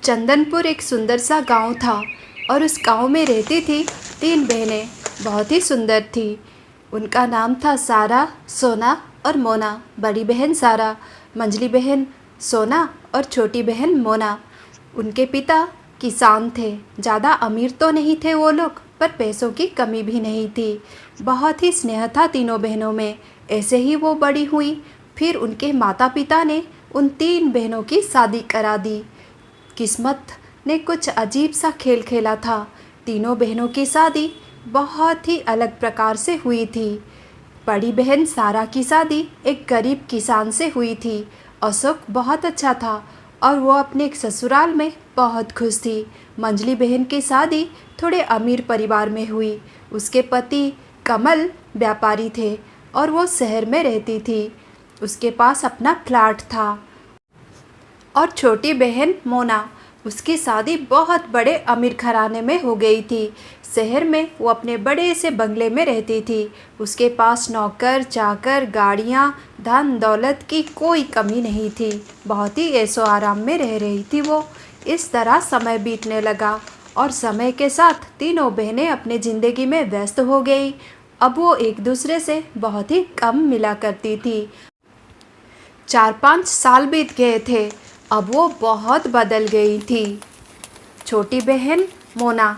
चंदनपुर एक सुंदर सा गांव था और उस गांव में रहती थी तीन बहनें। बहुत ही सुंदर थी। उनका नाम था सारा, सोना और मोना। बड़ी बहन सारा, मंझली बहन सोना और छोटी बहन मोना। उनके पिता किसान थे। ज़्यादा अमीर तो नहीं थे वो लोग, पर पैसों की कमी भी नहीं थी। बहुत ही स्नेह था तीनों बहनों में। ऐसे ही वो बड़ी हुई। फिर उनके माता पिता ने उन तीन बहनों की शादी करा दी। किस्मत ने कुछ अजीब सा खेल खेला था। तीनों बहनों की शादी बहुत ही अलग प्रकार से हुई थी। बड़ी बहन सारा की शादी एक गरीब किसान से हुई थी। अशोक बहुत अच्छा था और वो अपने ससुराल में बहुत खुश थी। मंझली बहन की शादी थोड़े अमीर परिवार में हुई। उसके पति कमल व्यापारी थे और वो शहर में रहती थी। उसके पास अपना फ्लैट था। और छोटी बहन मोना, उसकी शादी बहुत बड़े अमीर घराने में हो गई थी। शहर में वो अपने बड़े से बंगले में रहती थी। उसके पास नौकर चाकर, गाड़ियाँ, धन दौलत की कोई कमी नहीं थी। बहुत ही ऐशो आराम में रह रही थी वो। इस तरह समय बीतने लगा और समय के साथ तीनों बहनें अपने ज़िंदगी में व्यस्त हो गई। अब वो एक दूसरे से बहुत ही कम मिला करती थी। 4-5 साल बीत गए थे। अब वो बहुत बदल गई थी। छोटी बहन मोना,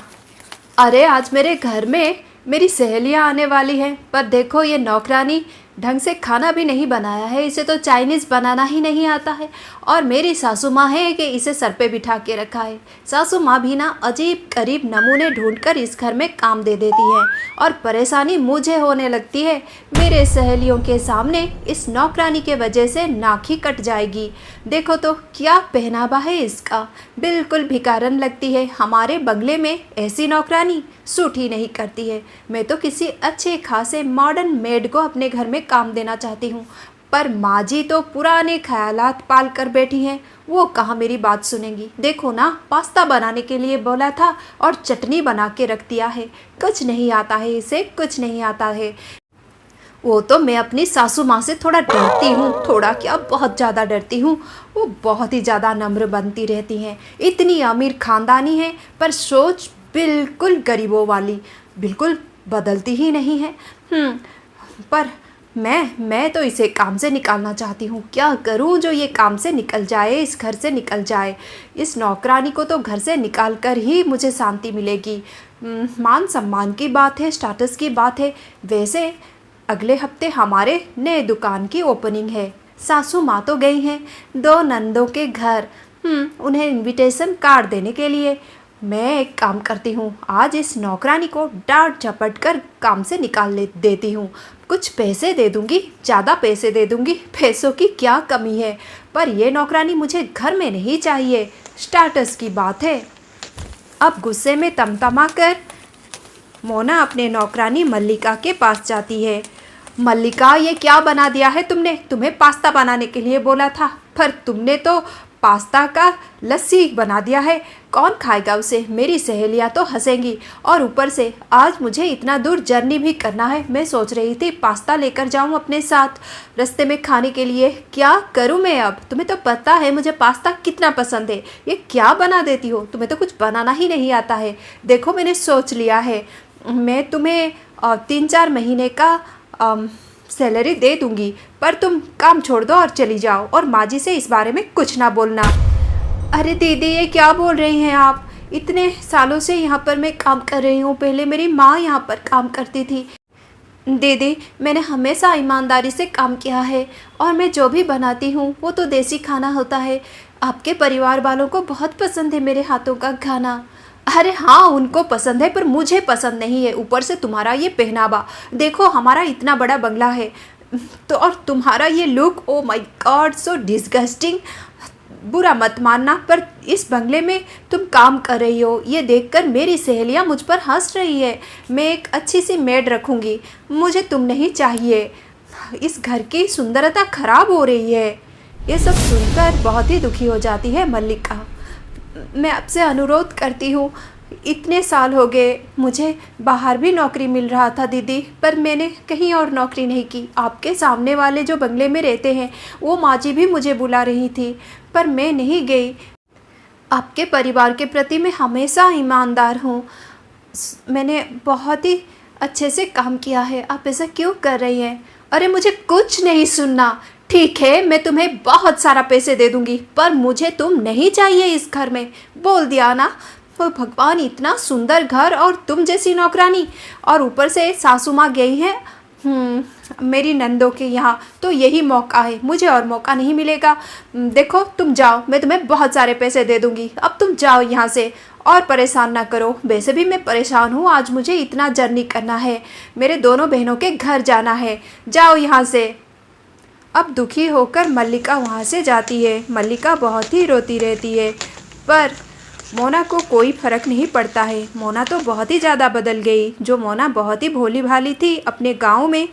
अरे आज मेरे घर में मेरी सहेलियां आने वाली हैं, पर देखो ये नौकरानी ढंग से खाना भी नहीं बनाया है। इसे तो चाइनीज़ बनाना ही नहीं आता है। और मेरी सासू माँ है कि इसे सर पे बिठा के रखा है। सासू माँ भी ना अजीब करीब नमूने ढूंढकर इस घर में काम दे देती है और परेशानी मुझे होने लगती है। मेरे सहेलियों के सामने इस नौकरानी के वजह से नाक ही कट जाएगी। देखो तो क्या पहनावा है इसका, बिल्कुल भिखारन लगती है। हमारे बंगले में ऐसी नौकरानी सूट ही नहीं करती है। मैं तो किसी अच्छे खासे मॉडर्न मेड को अपने घर में काम देना चाहती हूँ, पर माँ जी तो पुराने ख्यालात पाल कर बैठी हैं। वो कहाँ मेरी बात सुनेंगी। देखो ना, पास्ता बनाने के लिए बोला था और चटनी बना के रख दिया है। कुछ नहीं आता है इसे, कुछ नहीं आता है। वो तो मैं अपनी सासू माँ से थोड़ा डरती हूँ, थोड़ा क्या बहुत ज़्यादा डरती हूँ। वो बहुत ही ज़्यादा नम्र बनती रहती हैं। इतनी अमीर ख़ानदानी है पर सोच बिल्कुल गरीबों वाली, बिल्कुल बदलती ही नहीं है। पर मैं तो इसे काम से निकालना चाहती हूँ। क्या करूँ जो ये काम से निकल जाए, इस घर से निकल जाए। इस नौकरानी को तो घर से निकाल कर ही मुझे शांति मिलेगी। मान सम्मान की बात है, स्टेटस की बात है। वैसे अगले हफ्ते हमारे नए दुकान की ओपनिंग है। सासू माँ तो गई हैं 2 नंदों के घर, उन्हें इनविटेशन कार्ड देने के लिए। मैं एक काम करती हूँ, आज इस नौकरानी को डांट झपट कर काम से निकाल देती हूँ। कुछ पैसे दे दूँगी, ज़्यादा पैसे दे दूँगी। पैसों की क्या कमी है, पर यह नौकरानी मुझे घर में नहीं चाहिए। स्टेटस की बात है। अब गुस्से में तमतमा कर मोना अपने नौकरानी मल्लिका के पास जाती है। मल्लिका, ये क्या बना दिया है तुमने? तुम्हें पास्ता बनाने के लिए बोला था, पर तुमने तो पास्ता का लस्सी बना दिया है। कौन खाएगा उसे? मेरी सहेलियां तो हंसेंगी। और ऊपर से आज मुझे इतना दूर जर्नी भी करना है। मैं सोच रही थी पास्ता लेकर जाऊं अपने साथ रास्ते में खाने के लिए। क्या करूं मैं अब? तुम्हें तो पता है मुझे पास्ता कितना पसंद है। ये क्या बना देती हो? तुम्हें तो कुछ बनाना ही नहीं आता है। देखो, मैंने सोच लिया है, मैं तुम्हें 3-4 महीने का सैलरी दे दूंगी, पर तुम काम छोड़ दो और चली जाओ, और माँ जी से इस बारे में कुछ ना बोलना। अरे दीदी, ये क्या बोल रही हैं आप? इतने सालों से यहाँ पर मैं काम कर रही हूँ। पहले मेरी माँ यहाँ पर काम करती थी। दीदी, मैंने हमेशा ईमानदारी से काम किया है और मैं जो भी बनाती हूँ वो तो देसी खाना होता है। आपके परिवार वालों को बहुत पसंद है मेरे हाथों का खाना। अरे हाँ, उनको पसंद है, पर मुझे पसंद नहीं है। ऊपर से तुम्हारा ये पहनावा देखो, हमारा इतना बड़ा बंगला है तो, और तुम्हारा ये look, oh my God, so disgusting. बुरा मत मानना, पर इस बंगले में तुम काम कर रही हो, ये देखकर मेरी सहेलियां मुझ पर हंस रही है। मैं एक अच्छी सी मेड रखूँगी, मुझे तुम नहीं चाहिए। इस घर की सुंदरता खराब हो रही है। ये सब सुनकर बहुत ही दुखी हो जाती है मल्लिका। मैं आपसे अनुरोध करती हूँ, इतने साल हो गए, मुझे बाहर भी नौकरी मिल रहा था दीदी, पर मैंने कहीं और नौकरी नहीं की। आपके सामने वाले जो बंगले में रहते हैं वो माँ जी भी मुझे बुला रही थी, पर मैं नहीं गई। आपके परिवार के प्रति मैं हमेशा ईमानदार हूँ। मैंने बहुत ही अच्छे से काम किया है, आप ऐसा क्यों कर रही हैं? अरे मुझे कुछ नहीं सुनना। ठीक है, मैं तुम्हें बहुत सारा पैसे दे दूँगी, पर मुझे तुम नहीं चाहिए इस घर में। बोल दिया ना। वो भगवान, इतना सुंदर घर और तुम जैसी नौकरानी, और ऊपर से सासू माँ गई हैं मेरी नंदों के यहाँ, तो यही मौका है, मुझे और मौका नहीं मिलेगा। देखो तुम जाओ, मैं तुम्हें बहुत सारे पैसे दे दूँगी, अब तुम जाओ यहाँ से और परेशान ना करो। वैसे भी मैं परेशान हूँ, आज मुझे इतना जर्नी करना है, मेरे दोनों बहनों के घर जाना है, जाओ यहाँ से। अब दुखी होकर मल्लिका वहाँ से जाती है। मल्लिका बहुत ही रोती रहती है, पर मोना को कोई फ़र्क नहीं पड़ता है। मोना तो बहुत ही ज़्यादा बदल गई। जो मोना बहुत ही भोली भाली थी अपने गांव में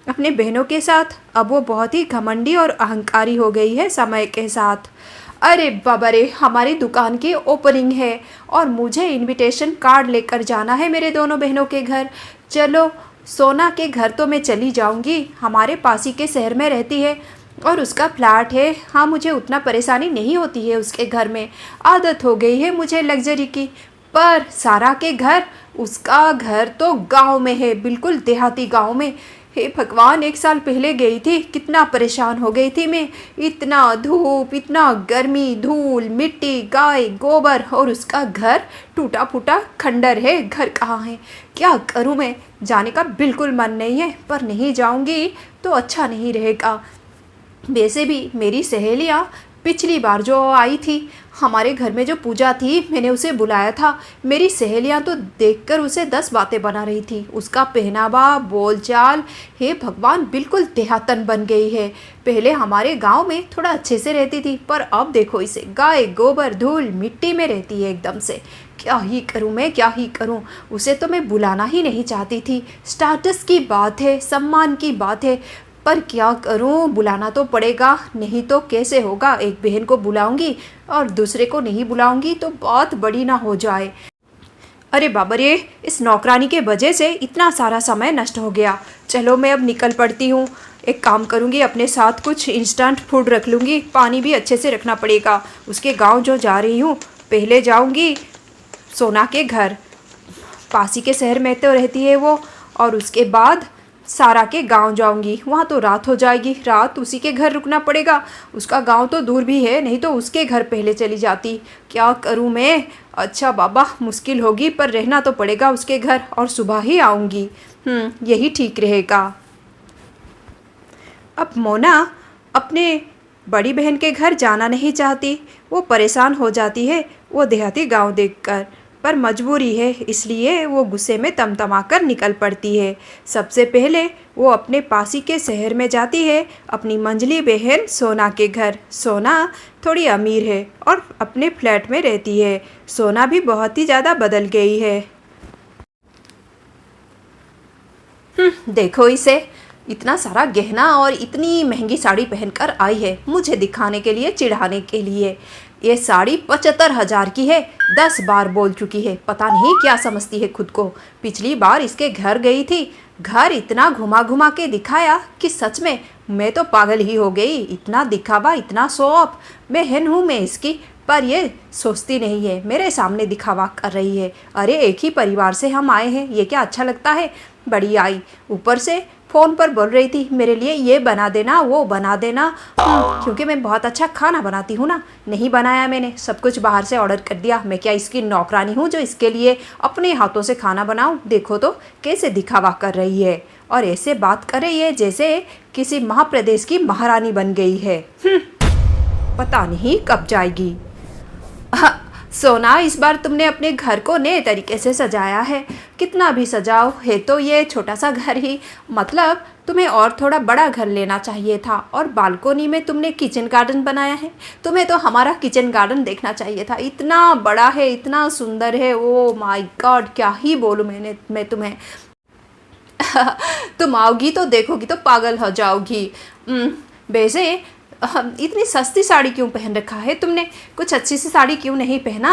अपने बहनों के साथ, अब वो बहुत ही घमंडी और अहंकारी हो गई है समय के साथ। अरे बाबा रे, हमारी दुकान की ओपनिंग है और मुझे इनविटेशन कार्ड लेकर जाना है मेरे दोनों बहनों के घर। चलो, सोना के घर तो मैं चली जाऊंगी, हमारे पास ही के शहर में रहती है और उसका फ्लैट है। हाँ, मुझे उतना परेशानी नहीं होती है उसके घर में, आदत हो गई है मुझे लग्जरी की। पर सारा के घर, उसका घर तो गांव में है, बिल्कुल देहाती गांव में। हे भगवान, 1 साल पहले गई थी, कितना परेशान हो गई थी मैं। इतना धूप, इतना गर्मी, धूल मिट्टी, गाय गोबर, और उसका घर टूटा फूटा खंडर है। घर कहाँ है, क्या करूँ मैं? जाने का बिल्कुल मन नहीं है, पर नहीं जाऊँगी तो अच्छा नहीं रहेगा। वैसे भी मेरी सहेलियाँ पिछली बार जो आई थी हमारे घर में, जो पूजा थी, मैंने उसे बुलाया था। मेरी सहेलियाँ तो देखकर उसे 10 बातें बना रही थी। उसका पहनावा, बोलचाल, हे भगवान, बिल्कुल देहातन बन गई है। पहले हमारे गांव में थोड़ा अच्छे से रहती थी, पर अब देखो इसे, गाय गोबर धूल मिट्टी में रहती है एकदम से। क्या ही करूं मैं, क्या ही करूं? उसे तो मैं बुलाना ही नहीं चाहती थी। स्टेटस की बात है, सम्मान की बात है, पर क्या करूं, बुलाना तो पड़ेगा, नहीं तो कैसे होगा। एक बहन को बुलाऊंगी और दूसरे को नहीं बुलाऊंगी तो बात बड़ी ना हो जाए। अरे बाबा रे, इस नौकरानी के वजह से इतना सारा समय नष्ट हो गया। चलो मैं अब निकल पड़ती हूँ। एक काम करूँगी, अपने साथ कुछ इंस्टेंट फूड रख लूँगी, पानी भी अच्छे से रखना पड़ेगा। उसके गांव जो जा रही हूँ, पहले जाऊँगी सोना के घर, पासी के शहर में तो रहती है वो, और उसके बाद सारा के गांव जाऊंगी। वहाँ तो रात हो जाएगी, रात उसी के घर रुकना पड़ेगा। उसका गांव तो दूर भी है, नहीं तो उसके घर पहले चली जाती। क्या करूँ मैं? अच्छा बाबा, मुश्किल होगी, पर रहना तो पड़ेगा उसके घर, और सुबह ही आऊँगी। यही ठीक रहेगा। अब मोना अपने बड़ी बहन के घर जाना नहीं चाहती, वो परेशान हो जाती है वो देहाती गांव देखकर, पर मजबूरी है, इसलिए वो गुस्से में तमतमाकर निकल पड़ती है। सबसे पहले वो अपने पासी के शहर में जाती है, अपनी मंझली बहन सोना के घर। सोना थोड़ी अमीर है और अपने फ्लैट में रहती है। सोना भी बहुत ही ज़्यादा बदल गई है। देखो इसे, इतना सारा गहना और इतनी महंगी साड़ी पहनकर आई है मुझे दिखाने के लिए, चिढ़ाने के लिए। ये साड़ी 75,000 की है, 10 बार बोल चुकी है, पता नहीं क्या समझती है खुद को। पिछली बार इसके घर गई थी, घर इतना घुमा घुमा के दिखाया कि सच में मैं तो पागल ही हो गई। इतना दिखावा, इतना शो ऑफ, बहन हूँ मैं इसकी, पर ये सोचती नहीं है, मेरे सामने दिखावा कर रही है। अरे एक ही परिवार से हम आए हैं, ये क्या अच्छा लगता है? बड़ी आई, ऊपर से फ़ोन पर बोल रही थी मेरे लिए ये बना देना, वो बना देना। क्योंकि मैं बहुत अच्छा खाना बनाती हूँ ना। नहीं बनाया मैंने, सब कुछ बाहर से ऑर्डर कर दिया। मैं क्या इसकी नौकरानी हूँ जो इसके लिए अपने हाथों से खाना बनाऊँ? देखो तो कैसे दिखावा कर रही है, और ऐसे बात कर रही है जैसे किसी महाप्रदेश की महारानी बन गई है। पता नहीं कब जाएगी। सोना, इस बार तुमने अपने घर को नए तरीके से सजाया है। कितना भी सजाओ, है तो ये छोटा सा घर ही, मतलब तुम्हें और थोड़ा बड़ा घर लेना चाहिए था। और बालकोनी में तुमने किचन गार्डन बनाया है, तुम्हें तो हमारा किचन गार्डन देखना चाहिए था। इतना बड़ा है, इतना सुंदर है, ओ माय गॉड, क्या ही बोलूँ मैं तुम्हें। तुम आओगी तो देखोगी तो पागल हो जाओगी। वैसे इतनी सस्ती साड़ी क्यों पहन रखा है तुमने? कुछ अच्छी सी साड़ी क्यों नहीं पहना?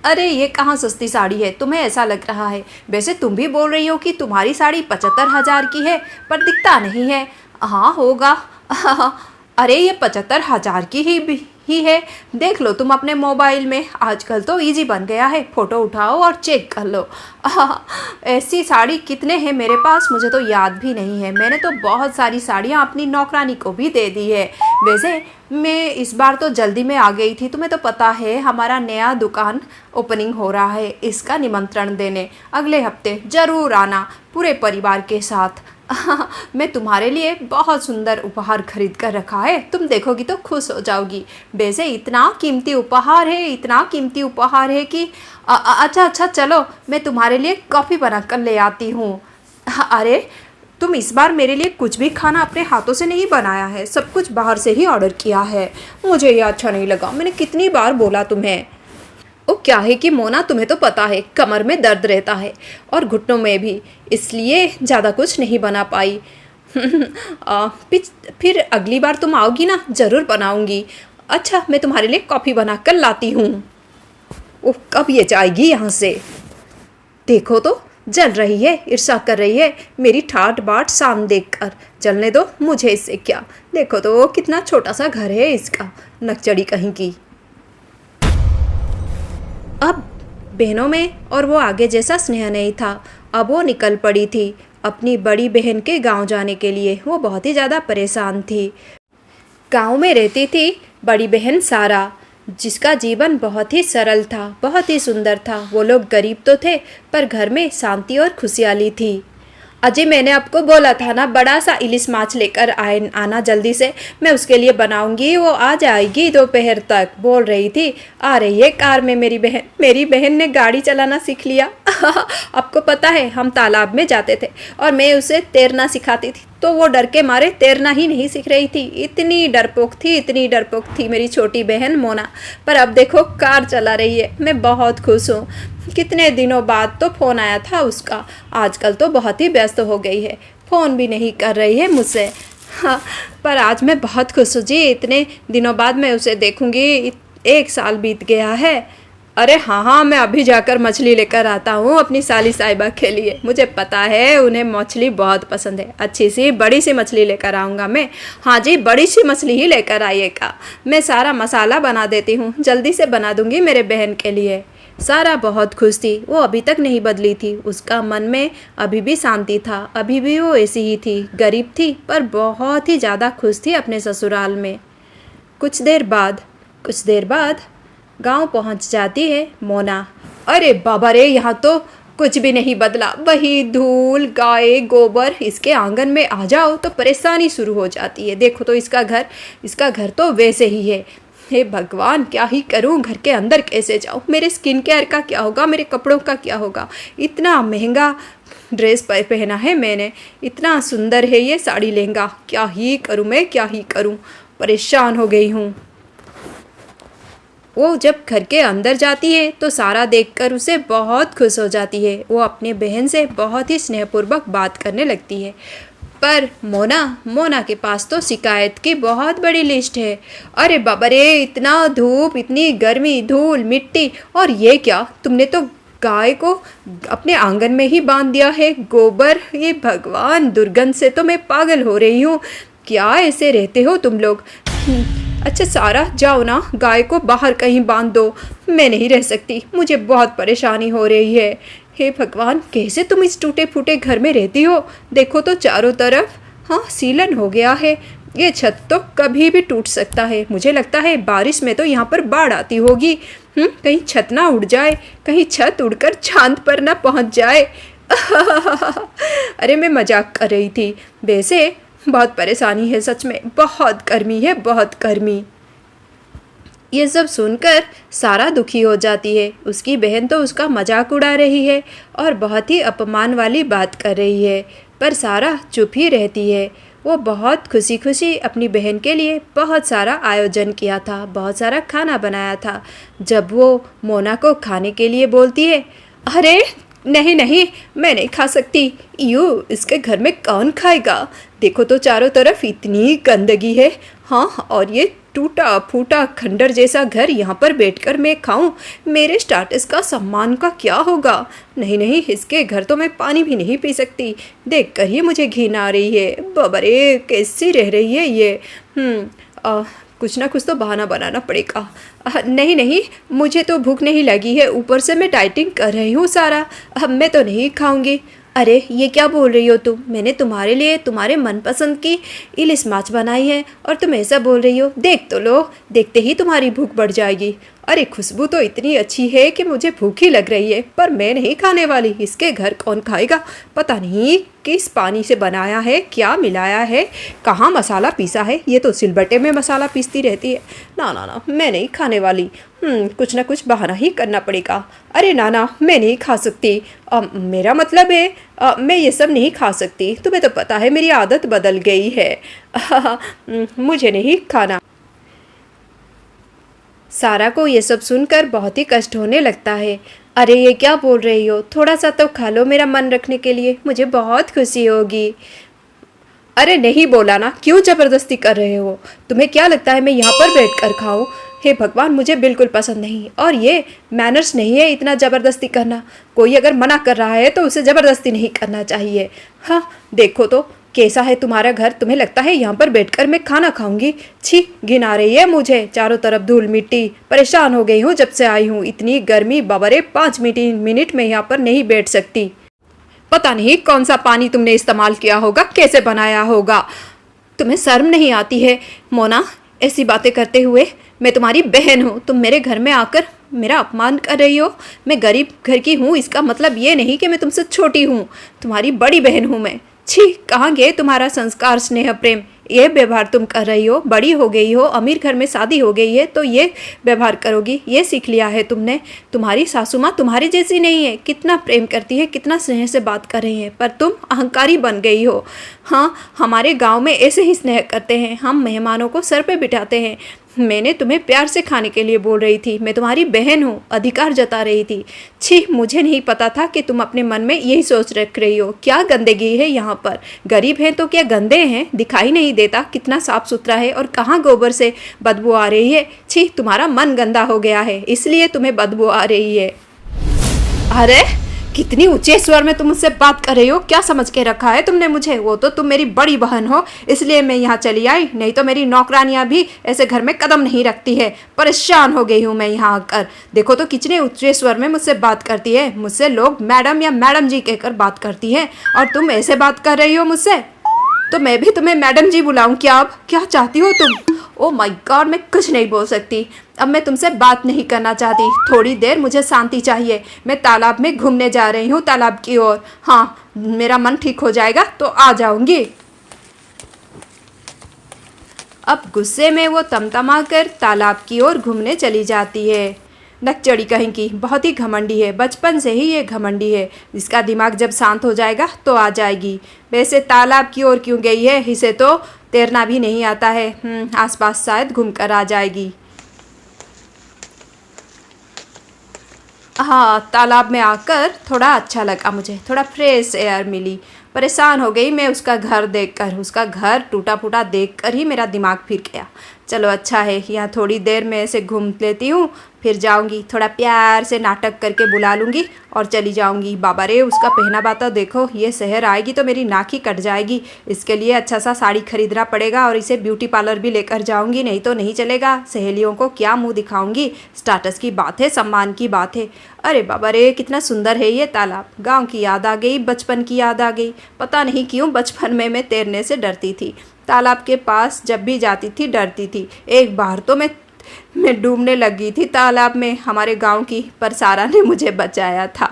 अरे ये कहाँ सस्ती साड़ी है, तुम्हें ऐसा लग रहा है। वैसे तुम भी बोल रही हो कि तुम्हारी साड़ी 75,000 की है, पर दिखता नहीं है। हाँ होगा। अरे ये 75,000 की ही है। देख लो तुम अपने मोबाइल में, आजकल तो इजी बन गया है, फ़ोटो उठाओ और चेक कर लो। ऐसी साड़ी कितने हैं मेरे पास, मुझे तो याद भी नहीं है। मैंने तो बहुत सारी साड़ियाँ अपनी नौकरानी को भी दे दी है। वैसे मैं इस बार तो जल्दी में आ गई थी, तुम्हें तो पता है हमारा नया दुकान ओपनिंग हो रहा है, इसका निमंत्रण देने अगले हफ्ते ज़रूर आना पूरे परिवार के साथ। मैं तुम्हारे लिए बहुत सुंदर उपहार खरीद कर रखा है, तुम देखोगी तो खुश हो जाओगी। वैसे इतना कीमती उपहार है, इतना कीमती उपहार है कि अच्छा चलो, मैं तुम्हारे लिए कॉफ़ी बना कर ले आती हूँ। अरे तुम इस बार मेरे लिए कुछ भी खाना अपने हाथों से नहीं बनाया है, सब कुछ बाहर से ही ऑर्डर किया है। मुझे ये अच्छा नहीं लगा, मैंने कितनी बार बोला तुम्हें। वो क्या है कि मोना, तुम्हें तो पता है कमर में दर्द रहता है और घुटनों में भी, इसलिए ज़्यादा कुछ नहीं बना पाई। फिर अगली बार तुम आओगी ना, ज़रूर बनाऊंगी। अच्छा मैं तुम्हारे लिए कॉफ़ी बना कर लाती हूँ। वो कब ये जाएगी यहाँ से? देखो तो जल रही है, ईर्ष्या कर रही है मेरी ठाट बाट शान देखकर। जलने दो मुझे, इससे क्या। देखो तो कितना छोटा सा घर है इसका, नकचड़ी कहीं की। अब बहनों में और वो आगे जैसा स्नेह नहीं था। अब वो निकल पड़ी थी अपनी बड़ी बहन के गांव जाने के लिए। वो बहुत ही ज़्यादा परेशान थी। गांव में रहती थी बड़ी बहन सारा, जिसका जीवन बहुत ही सरल था, बहुत ही सुंदर था। वो लोग गरीब तो थे पर घर में शांति और खुशहाली थी। अजय मैंने आपको बोला था ना, बड़ा सा इलिश माछ लेकर आना जल्दी से, मैं उसके लिए बनाऊंगी, वो आ जाएगी दोपहर तक, बोल रही थी। आ रही है कार में मेरी बहन ने गाड़ी चलाना सीख लिया। आपको पता है हम तालाब में जाते थे और मैं उसे तैरना सिखाती थी, तो वो डर के मारे तैरना ही नहीं सीख रही थी। इतनी डरपोक थी मेरी छोटी बहन मोना। पर अब देखो कार चला रही है, मैं बहुत खुश हूँ। कितने दिनों बाद तो फ़ोन आया था उसका, आजकल तो बहुत ही व्यस्त हो गई है, फ़ोन भी नहीं कर रही है मुझसे। हाँ, पर आज मैं बहुत खुश हूँ जी, इतने दिनों बाद मैं उसे देखूँगी। 1 साल बीत गया है। अरे हाँ, मैं अभी जाकर मछली लेकर आता हूँ अपनी साली साहिबा के लिए। मुझे पता है उन्हें मछली बहुत पसंद है, अच्छी सी बड़ी सी मछली लेकर आऊँगा मैं। हाँ जी, बड़ी सी मछली ही लेकर आइएगा। मैं सारा मसाला बना देती हूँ, जल्दी से बना दूँगी मेरे बहन के लिए। सारा बहुत खुश थी, वो अभी तक नहीं बदली थी। उसका मन में अभी भी शांति था, अभी भी वो ऐसी ही थी, गरीब थी पर बहुत ही ज़्यादा खुश थी अपने ससुराल में। कुछ देर बाद गांव पहुंच जाती है मोना। अरे बाबा रे, यहाँ तो कुछ भी नहीं बदला, वही धूल, गाय, गोबर। इसके आंगन में आ जाओ तो परेशानी शुरू हो जाती है। देखो तो इसका घर तो वैसे ही है। हे भगवान, क्या ही करूं, घर के अंदर कैसे जाऊं? मेरे स्किन केयर का क्या होगा, मेरे कपड़ों का क्या होगा? इतना महंगा ड्रेस पहना है मैंने, इतना सुंदर है ये साड़ी लहंगा, क्या ही करूं मैं, क्या ही करूं? परेशान हो गई हूं। वो जब घर के अंदर जाती है तो सारा देखकर उसे बहुत खुश हो जाती है। वो अपने बहन से बहुत ही स्नेहपूर्वक बात करने लगती है। पर मोना के पास तो शिकायत की बहुत बड़ी लिस्ट है। अरे बाबा रे, इतना धूप, इतनी गर्मी, धूल, मिट्टी, और ये क्या, तुमने तो गाय को अपने आंगन में ही बांध दिया है, गोबर। ये भगवान, दुर्गंध से तो मैं पागल हो रही हूँ। क्या ऐसे रहते हो तुम लोग? अच्छा सारा, जाओ ना, गाय को बाहर कहीं बांध दो, मैं नहीं रह सकती, मुझे बहुत परेशानी हो रही है। हे भगवान, कैसे तुम इस टूटे फूटे घर में रहती हो? देखो तो चारों तरफ, हाँ, सीलन हो गया है। ये छत तो कभी भी टूट सकता है। मुझे लगता है बारिश में तो यहाँ पर बाढ़ आती होगी। कहीं छत ना उड़ जाए, कहीं छत उड़कर चांद पर ना पहुँच जाए। अरे मैं मजाक कर रही थी। वैसे बहुत परेशानी है सच में, बहुत गर्मी है, बहुत गर्मी। ये सब सुनकर सारा दुखी हो जाती है। उसकी बहन तो उसका मजाक उड़ा रही है और बहुत ही अपमान वाली बात कर रही है, पर सारा चुप ही रहती है। वो बहुत खुशी खुशी अपनी बहन के लिए बहुत सारा आयोजन किया था, बहुत सारा खाना बनाया था। जब वो मोना को खाने के लिए बोलती है, अरे नहीं नहीं, मैं नहीं खा सकती, इसके घर में कौन खाएगा? देखो तो चारों तरफ इतनी गंदगी है। हाँ, और ये टूटा फूटा खंडर जैसा घर, यहाँ पर बैठकर मैं खाऊं, मेरे स्टेटस का, सम्मान का क्या होगा? नहीं नहीं, इसके घर तो मैं पानी भी नहीं पी सकती। देखकर ही मुझे घिन आ रही है। बाबा रे, कैसी रह रही है ये। कुछ ना कुछ तो बहाना बनाना पड़ेगा। नहीं नहीं, मुझे तो भूख नहीं लगी है, ऊपर से मैं डाइटिंग कर रही हूँ सारा। मैं तो नहीं खाऊंगी। अरे ये क्या बोल रही हो तुम? मैंने तुम्हारे लिए तुम्हारे मनपसंद की इलिश माछ बनाई है और तुम ऐसा बोल रही हो? देख तो लो, देखते ही तुम्हारी भूख बढ़ जाएगी। अरे खुशबू तो इतनी अच्छी है कि मुझे भूख ही लग रही है, पर मैं नहीं खाने वाली। इसके घर कौन खाएगा? पता नहीं किस पानी से बनाया है, क्या मिलाया है, कहाँ मसाला पीसा है। ये तो सिलबट्टे में मसाला पीसती रहती है। ना ना ना, मैं नहीं खाने वाली। कुछ ना कुछ बहाना ही करना पड़ेगा। अरे ना ना, मैं नहीं खा सकती। मेरा मतलब है मैं ये सब नहीं खा सकती। तुम्हें तो पता है मेरी आदत बदल गई है। मुझे नहीं खाना। सारा को ये सब सुनकर बहुत ही कष्ट होने लगता है। अरे ये क्या बोल रही हो? थोड़ा सा तो खा लो मेरा मन रखने के लिए, मुझे बहुत खुशी होगी। अरे नहीं बोला ना, क्यों ज़बरदस्ती कर रहे हो? तुम्हें क्या लगता है मैं यहाँ पर बैठ कर खाऊँ? हे भगवान, मुझे बिल्कुल पसंद नहीं। और ये मैनर्स नहीं है इतना ज़बरदस्ती करना। कोई अगर मना कर रहा है तो उसे ज़बरदस्ती नहीं करना चाहिए। हाँ देखो तो कैसा है तुम्हारा घर। तुम्हें लगता है यहाँ पर बैठकर मैं खाना खाऊंगी? छी, घिन आ रही है मुझे। चारों तरफ धूल मिट्टी, परेशान हो गई हूँ जब से आई हूँ। इतनी गर्मी, बबरे 5 मिनट में यहाँ पर नहीं बैठ सकती। पता नहीं कौन सा पानी तुमने इस्तेमाल किया होगा, कैसे बनाया होगा। तुम्हें शर्म नहीं आती है मोना ऐसी बातें करते हुए? मैं तुम्हारी बहन हूँ, तुम मेरे घर में आकर मेरा अपमान कर रही हो। मैं गरीब घर की हूँ, इसका मतलब ये नहीं कि मैं तुमसे छोटी हूँ। तुम्हारी बड़ी बहन हूँ मैं। छी, कहाँ गए तुम्हारा संस्कार, स्नेह, प्रेम? ये व्यवहार तुम कर रही हो। बड़ी हो गई हो, अमीर घर में शादी हो गई है तो ये व्यवहार करोगी, ये सीख लिया है तुमने। तुम्हारी सासू माँ तुम्हारी जैसी नहीं है, कितना प्रेम करती है, कितना स्नेह से बात कर रही है, पर तुम अहंकारी बन गई हो। हाँ, हमारे गांव में ऐसे ही स्नेह करते हैं, हम मेहमानों को सर पे बिठाते हैं। मैंने तुम्हें प्यार से खाने के लिए बोल रही थी, मैं तुम्हारी बहन हूँ, अधिकार जता रही थी। छी, मुझे नहीं पता था कि तुम अपने मन में यही सोच रख रही हो। क्या गंदगी है यहाँ पर? गरीब हैं तो क्या गंदे हैं? दिखाई नहीं देता कितना साफ सुथरा है, और कहाँ गोबर से बदबू आ रही है। छी, तुम्हारा मन गंदा हो गया है, इसलिए तुम्हें बदबू आ रही है। अरे कितनी ऊंचे स्वर में तुम मुझसे बात कर रही हो? क्या समझ के रखा है तुमने मुझे? वो तो तुम मेरी बड़ी बहन हो, इसलिए मैं यहाँ चली आई, नहीं तो मेरी नौकरानियाँ भी ऐसे घर में कदम नहीं रखती है। परेशान हो गई हूँ मैं यहाँ आकर। देखो तो कितने ऊंचे स्वर में मुझसे बात करती है। मुझसे लोग मैडम या मैडम जी कहकर बात करती हैं, और तुम ऐसे बात कर रही हो मुझसे? तो मैं भी तुम्हें मैडम जी बुलाऊं क्या? अब क्या चाहती हो तुम? ओ माय गॉड, मैं कुछ नहीं बोल सकती। अब मैं तुमसे बात नहीं करना चाहती। थोड़ी देर मुझे शांति चाहिए। मैं तालाब में घूमने जा रही हूँ, तालाब की ओर। हाँ, मेरा मन ठीक हो जाएगा तो आ जाऊंगी। अब गुस्से में वो तमतमा कर तालाब की ओर घूमने चली जाती है। नकचड़ी कहीं की, बहुत ही घमंडी है, बचपन से ही ये घमंडी है। इसका दिमाग जब शांत हो जाएगा तो आ जाएगी। वैसे तालाब की ओर क्यों गई है? इसे तो तैरना भी नहीं आता है। आसपास शायद घूम कर आ जाएगी। हाँ, तालाब में आकर थोड़ा अच्छा लगा मुझे, थोड़ा फ्रेश एयर मिली। परेशान हो गई मैं उसका घर देखकर, उसका घर टूटा फूटा देखकर ही मेरा दिमाग फिर गया। चलो अच्छा है, यहाँ थोड़ी देर में ऐसे घूम लेती हूँ, फिर जाऊँगी। थोड़ा प्यार से नाटक करके बुला लूँगी और चली जाऊँगी। बाबा रे, उसका पहनावा तो देखो, ये शहर आएगी तो मेरी नाक ही कट जाएगी। इसके लिए अच्छा सा साड़ी खरीदना पड़ेगा, और इसे ब्यूटी पार्लर भी लेकर जाऊँगी, नहीं तो नहीं चलेगा। सहेलियों को क्या मुँह दिखाऊँगी? स्टेटस की बात है, सम्मान की बात है। अरे बाबा रे, कितना सुंदर है ये तालाब। गाँव की याद आ गई, बचपन की याद आ गई। पता नहीं क्यों बचपन में मैं तैरने से डरती थी। तालाब के पास जब भी जाती थी डरती थी। एक बार तो मैं डूबने लगी थी तालाब में, हमारे गांव की, पर सारा ने मुझे बचाया था।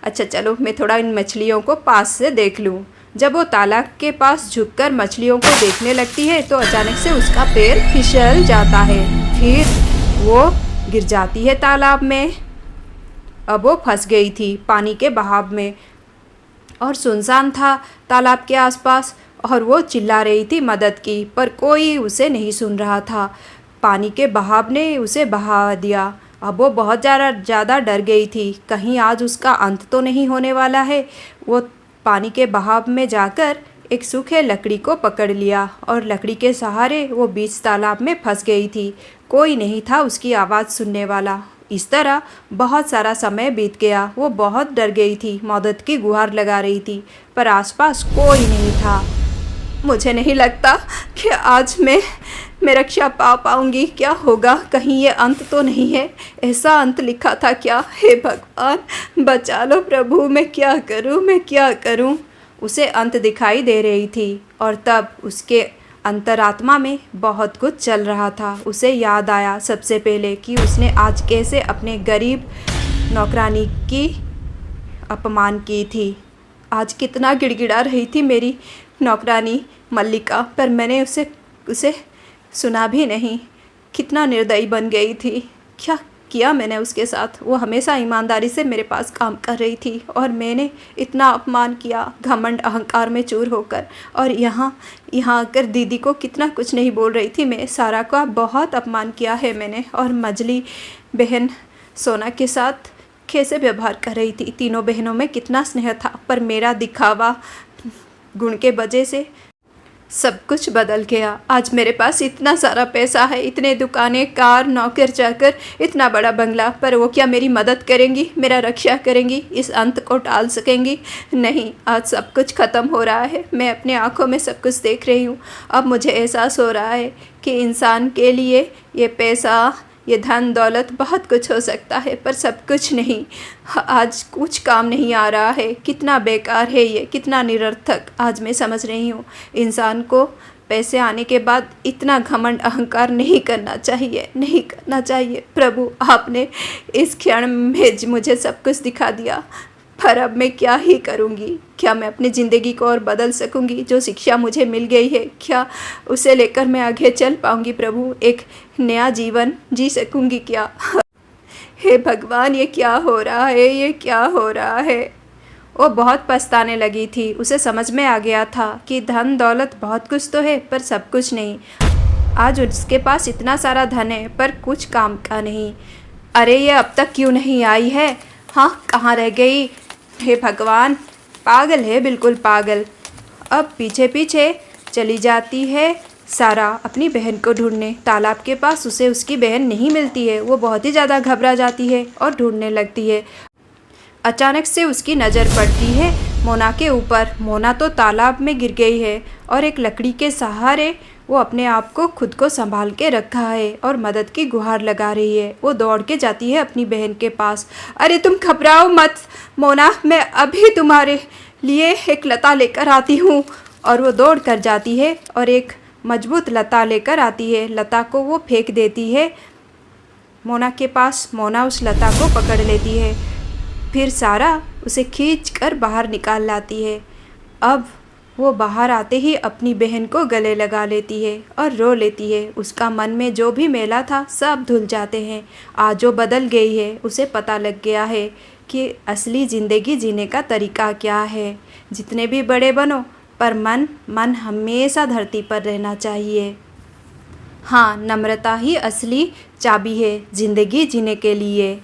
अच्छा चलो, मैं थोड़ा इन मछलियों को पास से देख लूँ। जब वो तालाब के पास झुककर मछलियों को देखने लगती है तो अचानक से उसका पैर फिसल जाता है, फिर वो गिर जाती है तालाब में। अब वो फंस गई थी पानी के बहाव में, और सुनसान था तालाब के आसपास, और वो चिल्ला रही थी मदद की, पर कोई उसे नहीं सुन रहा था। पानी के बहाव ने उसे बहा दिया। अब वो बहुत ज़्यादा डर गई थी, कहीं आज उसका अंत तो नहीं होने वाला है। वो पानी के बहाव में जाकर एक सूखे लकड़ी को पकड़ लिया, और लकड़ी के सहारे वो बीच तालाब में फंस गई थी। कोई नहीं था उसकी आवाज़ सुनने वाला। इस तरह बहुत सारा समय बीत गया। वो बहुत डर गई थी, मदद की गुहार लगा रही थी, पर आसपास कोई नहीं था। मुझे नहीं लगता कि आज मैं रक्षा पा पाऊंगी। क्या होगा, कहीं ये अंत तो नहीं है? ऐसा अंत लिखा था क्या? हे भगवान बचा लो प्रभु, मैं क्या करूं, मैं क्या करूं? उसे अंत दिखाई दे रही थी और तब उसके अंतरात्मा में बहुत कुछ चल रहा था। उसे याद आया सबसे पहले कि उसने आज कैसे अपने गरीब नौकरानी की अपमान की थी। आज कितना गिड़गिड़ा रही थी मेरी नौकरानी मल्लिका, पर मैंने उसे सुना भी नहीं। कितना निर्दयी बन गई थी। क्या किया मैंने उसके साथ? वो हमेशा ईमानदारी से मेरे पास काम कर रही थी और मैंने इतना अपमान किया, घमंड अहंकार में चूर होकर। और यहाँ आकर दीदी को कितना कुछ नहीं बोल रही थी मैं। सारा का बहुत अपमान किया है मैंने। और मजली बहन सोना के साथ कैसे व्यवहार कर रही थी। तीनों बहनों में कितना स्नेह था, पर मेरा दिखावा गुण के वजह से सब कुछ बदल गया। आज मेरे पास इतना सारा पैसा है, इतने दुकानें, कार, नौकर चाकर, इतना बड़ा बंगला, पर वो क्या मेरी मदद करेंगी, मेरा रक्षा करेंगी, इस अंत को टाल सकेंगी? नहीं। आज सब कुछ ख़त्म हो रहा है। मैं अपने आँखों में सब कुछ देख रही हूँ। अब मुझे एहसास हो रहा है कि इंसान के लिए ये पैसा, ये धन दौलत बहुत कुछ हो सकता है, पर सब कुछ नहीं। आज कुछ काम नहीं आ रहा है। कितना बेकार है ये, कितना निरर्थक। आज मैं समझ रही हूँ इंसान को पैसे आने के बाद इतना घमंड अहंकार नहीं करना चाहिए, नहीं करना चाहिए। प्रभु आपने इस क्षण में मुझे सब कुछ दिखा दिया, पर अब मैं क्या ही करूँगी? क्या मैं अपनी ज़िंदगी को और बदल सकूँगी? जो शिक्षा मुझे मिल गई है, क्या उसे लेकर मैं आगे चल पाऊँगी? प्रभु एक नया जीवन जी सकूँगी क्या? हे भगवान ये क्या हो रहा है, ये क्या हो रहा है? वो बहुत पछताने लगी थी। उसे समझ में आ गया था कि धन दौलत बहुत कुछ तो है, पर सब कुछ नहीं। आज उसके पास इतना सारा धन है, पर कुछ काम का नहीं। अरे ये अब तक क्यों नहीं आई है? हाँ, कहाँ रह गई? हे भगवान, पागल है, बिल्कुल पागल। अब पीछे पीछे चली जाती है सारा अपनी बहन को ढूंढने। तालाब के पास उसे उसकी बहन नहीं मिलती है। वो बहुत ही ज़्यादा घबरा जाती है और ढूंढने लगती है। अचानक से उसकी नज़र पड़ती है मोना के ऊपर। मोना तो तालाब में गिर गई है और एक लकड़ी के सहारे वो अपने आप को खुद को संभाल के रखा है और मदद की गुहार लगा रही है। वो दौड़ के जाती है अपनी बहन के पास। अरे तुम घबराओ मत मोना, मैं अभी तुम्हारे लिए एक लता लेकर आती हूँ। और वो दौड़ कर जाती है और एक मजबूत लता लेकर आती है। लता को वो फेंक देती है मोना के पास। मोना उस लता को पकड़ लेती है। फिर सारा उसे खींच कर बाहर निकाल लाती है। अब वो बाहर आते ही अपनी बहन को गले लगा लेती है और रो लेती है। उसका मन में जो भी मैला था सब धुल जाते हैं। आज वो बदल गई है। उसे पता लग गया है कि असली ज़िंदगी जीने का तरीका क्या है। जितने भी बड़े बनो, पर मन हमेशा धरती पर रहना चाहिए। हाँ, नम्रता ही असली चाबी है ज़िंदगी जीने के लिए।